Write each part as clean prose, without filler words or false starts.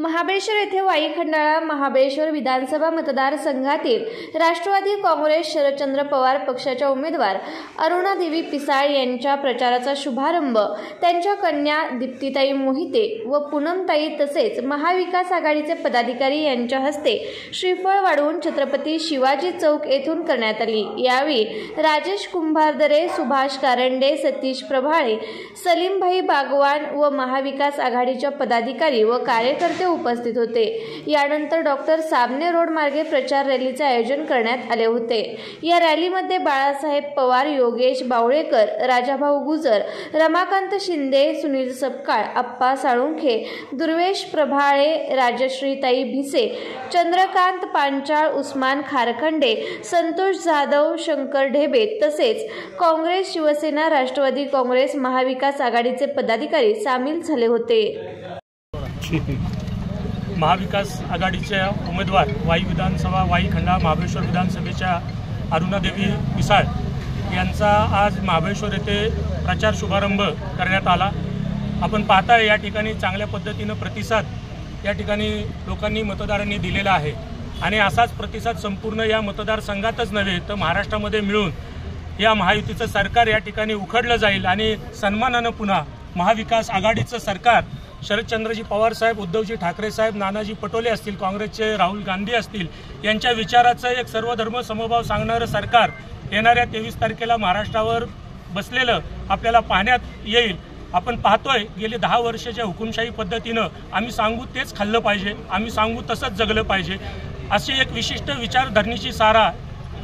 महाबळेश्वर येथे वाई खंडाळा महाबळेश्वर विधानसभा मतदारसंघातील राष्ट्रवादी काँग्रेस शरदचंद्र पवार पक्षाच्या उमेदवार अरुणादेवी पिसाळ यांच्या प्रचाराचा शुभारंभ त्यांच्या कन्या दीप्तीताई मोहिते व पूनमताई तसेच महाविकास आघाडीचे पदाधिकारी यांच्या हस्ते श्रीफळ वाढवून छत्रपती शिवाजी चौक येथून करण्यात आली। यावेळी राजेश कुंभारदरे, सुभाष कारंडे, सतीश प्रभाळे, सलीमभाई बागवान व महाविकास आघाडीच्या पदाधिकारी व कार्यकर्ते उपस्थित होते। यानंतर डॉक्टर साबणे रोड मार्गे प्रचार रॅलीचे आयोजन करण्यात आले होते। या रॅलीमध्ये बाळासाहेब पवार, योगेश बावळेकर, राजाभाऊ गुजर, रमाकांत शिंदे, सुनील सपकाळ, अप्पा साळुंखे, दुर्वेश प्रभाळे, राजश्रीताई भिसे, चंद्रकांत पांचाळ, उस्मान खारखंडे, संतोष जाधव, शंकर ढेबे तसेच काँग्रेस, शिवसेना, राष्ट्रवादी काँग्रेस, महाविकास आघाडीचे पदाधिकारी सामील झाले होते। महाविकास आघाडीच्या उमेदवार वाई खंडाळा महाबळेश्वर विधानसभेच्या अरुणादेवी पिसाळ यांचा आज महाबळेश्वर येथे प्रचार शुभारंभ करण्यात आला। आपण पाहताय या ठिकाणी चांगल्या पद्धतीने प्रतिसाद या ठिकाणी लोकांनी मतदारांनी दिलेला आहे आणि असाच प्रतिसाद संपूर्ण या मतदारसंघातच नव्हे तर महाराष्ट्रामध्ये मिळून या महायुतीचं सरकार या ठिकाणी उखडलं जाईल आणि सन्मानानं पुन्हा महाविकास आघाडीचं सरकार शरदचंद्रजी पवार साहेब, उद्धवजी ठाकरे साहेब, नानाजी पटोले असतील, काँग्रेसचे राहुल गांधी असतील यांच्या विचाराचं एक सर्वधर्म समभाव सांगणारं सरकार येणाऱ्या 23 तारखेला महाराष्ट्रावर बसलेलं आपल्याला पाहण्यात येईल। आपण पाहतोय गेली 10 वर्षाच्या हुकुमशाही पद्धतीनं आम्ही सांगू तेच खाल्लं पाहिजे, आम्ही सांगू तसंच जगलं पाहिजे अशी एक विशिष्ट विचारधरणीची सारा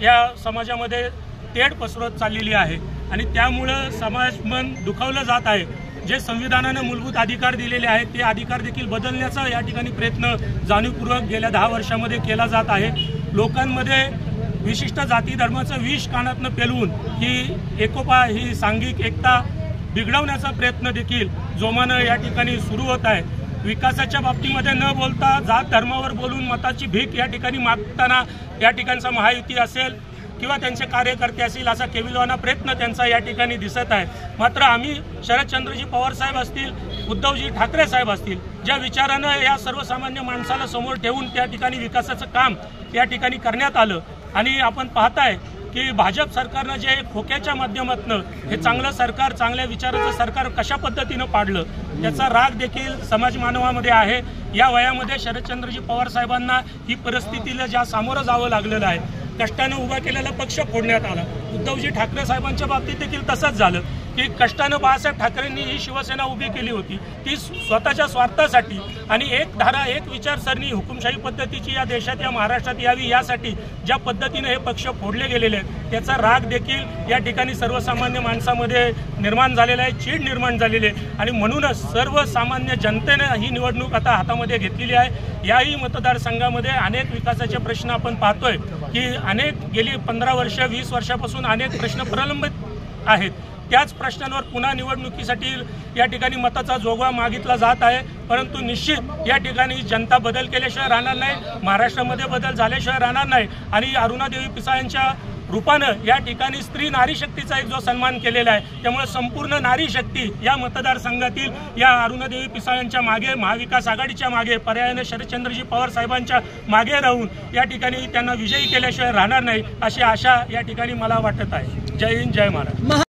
या समाजामध्ये तेढ पसरत चाललेली आहे आणि त्यामुळं समाज मन दुखावलं जात आहे। जे संविधानानं मूलभूत अधिकार दिलेले आहेत ते अधिकार देखील बदलण्याचा या ठिकाणी प्रयत्न जाणीवपूर्वक गेल्या 10 वर्षामध्ये केला जात आहे। लोकांमध्ये विशिष्ट जाती धर्माचं विष कानातनं पेलवून ही एकोपा, ही सांघिक एकता बिघडवण्याचा प्रयत्न देखील जोमानं या ठिकाणी सुरू होत आहे। विकासाच्या बाबतीमध्ये न बोलता जात धर्मावर बोलून मताची भीक या ठिकाणी मागताना या ठिकाणचा महायुती असेल किंवा त्यांचे कार्यकर्ते असतील असा केविलवाना प्रयत्न त्यांचा या ठिकाणी दिसत आहे। मात्र आम्ही शरदचंद्रजी पवार साहेब असतील, उद्धवजी ठाकरे साहेब असतील, ज्या विचारानं या सर्वसामान्य माणसाला समोर ठेवून त्या ठिकाणी विकासाचं काम या ठिकाणी करण्यात आलं आणि आपण पाहताय की भाजप सरकारनं जे खोक्याच्या माध्यमातून हे चांगलं सरकार, चांगल्या विचाराचं सरकार कशा पद्धतीनं पाडलं त्याचा राग देखील समाज मानवामध्ये आहे। या वयामध्ये शरदचंद्रजी पवार साहेबांना ही परिस्थितीला ज्या सामोरं जावं लागलेलं आहे, कष्टानं उभा केलेला पक्ष फोडण्यात आला। उद्धवजी ठाकरे साहेबांच्या बाबतीत देखील तसंच झालं की कष्टानं बाळासाहेब ठाकरेंनी ही शिवसेना उभी केली होती, ती स्वतःच्या स्वार्थासाठी आणि एक धारा एक विचारसरणी हुकुमशाही पद्धतीची या देशात, या महाराष्ट्रात यावी यासाठी ज्या पद्धतीने हे पक्ष फोडले गेलेले आहेत त्याचा राग देखील या ठिकाणी सर्वसामान्य माणसामध्ये निर्माण झालेला आहे, चीड निर्माण झालेली आहे आणि म्हणूनच सर्वसामान्य जनतेने ही निवडणूक आता हातामध्ये घेतलेली आहे। याही मतदारसंघामध्ये अनेक विकासाचे प्रश्न आपण पाहतोय की अनेक गेली 15 वर्ष 20 वर्षापासून अनेक प्रश्न प्रलंबित आहेत। त्याच प्रश्नांवर पुन्हा निवडणुकीसाठी या ठिकाणी मताचा जोगवा मागितला जात आहे, परंतु निश्चित या ठिकाणी जनता बदल केल्याशिवाय राहणार नाही, महाराष्ट्रामध्ये बदल झाल्याशिवाय राहणार नाही आणि अरुणादेवी पिसाळ यांच्या रूपानं या ठिकाणी स्त्री नारी शक्तीचा एक जो सन्मान केलेला आहे त्यामुळे संपूर्ण नारी शक्ती या मतदारसंघातील या अरुणादेवी पिसाळ यांच्या मागे, महाविकास आघाडीच्या मागे, पर्यायाने शरदचंद्रजी पवार साहेबांच्या मागे राहून या ठिकाणी त्यांना विजयी केल्याशिवाय राहणार नाही अशी आशा या ठिकाणी मला वाटत आहे। जय हिंद, जय महाराष्ट्र।